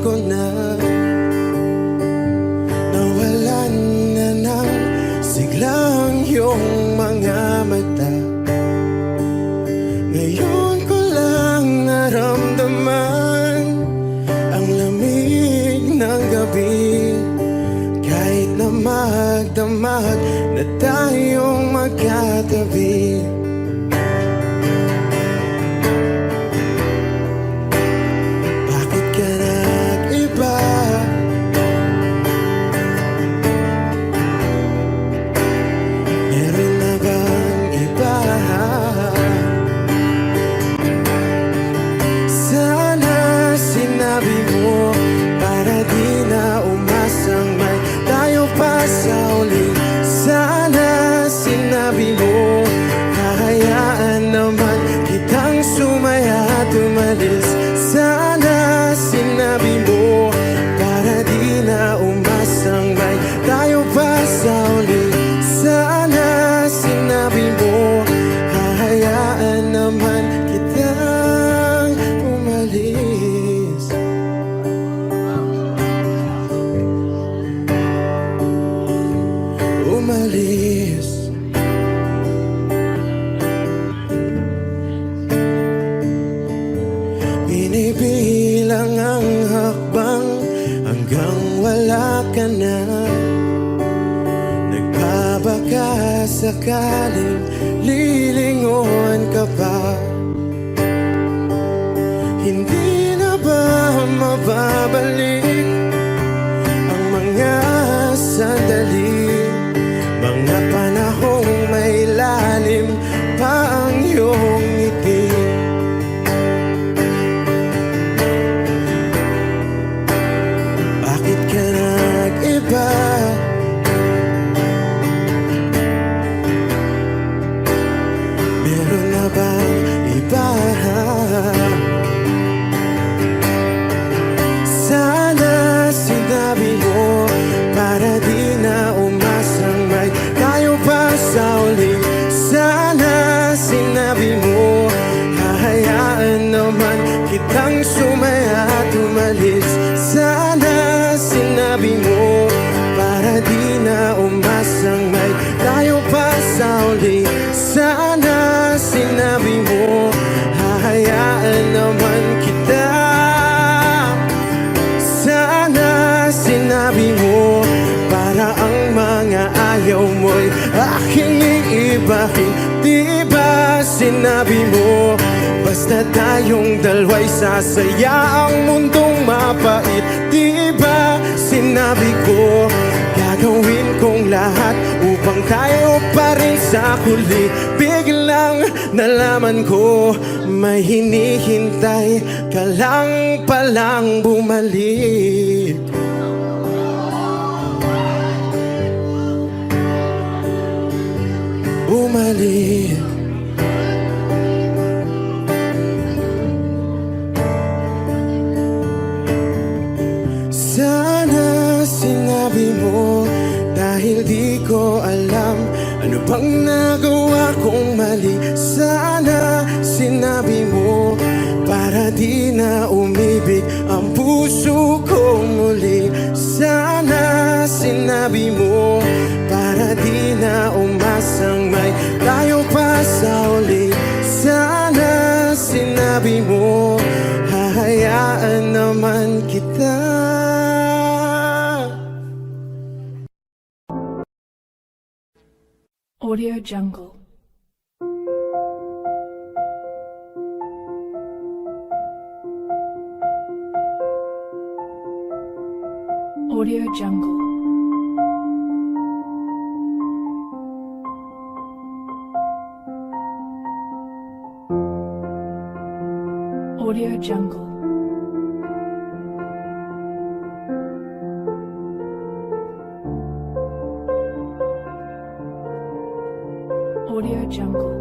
ko na. Nawalan na ng siglang iyong mga mata. Ngayon ko lang naramdaman ang lamig ng gabi. Kahit na magdamag na tayong magkatabi. Bakit ka nag-iba? Meron na bang iba? Sana sinabi mo para di na umasang may tayo pa sa uli. Sana sinabi mo, hahayaan naman kitang sumaya at umalis. Sana sinabi mo, para di na umasang may tayo pa sa uli. Sana sinabi mo, hahayaan naman kitang umalis. Umalis. Binibilang ang hakbang hanggang wala ka na. Nagbabaka sakaling lilingon ka pa. Hindi na ba mababalik ang mga sandali, mga panahong may lalim pa ang iyong ngiti? Bakit ka nag-iba? Meron na bang iba? Sana sinabi mo para di na umasang may tayo pa sa uli. Sana sinabi mo, hahayaan naman kitang sumaya at umalis. Sana sinabi mo, para di na umasang may tayo pa sa uli. Sana sinabi mo, hahayaan naman kita. Sana sinabi mo, para ang mga ayaw mo'y aking iibahin. Di ba sinabi mo, basta tayong dalawa'y sasaya ang mundong mapait. Di ba sinabi ko, gagawin kong lahat upang tayo pa rin sa huli. Biglang nalaman ko, may hinihintay ka lang palang bumalik. Bumalik. Sana sinabi mo, dahil di ko alam ano bang nagawa kong mali. Sana sinabi mo, para di na umibig ang puso ko muli. Sana sinabi mo, para di na umasang may tayo pa sa uli. Sana sinabi mo, hahayaan naman kita. Audio Jungle. Audio Jungle. Audio Jungle. Audio Jungle.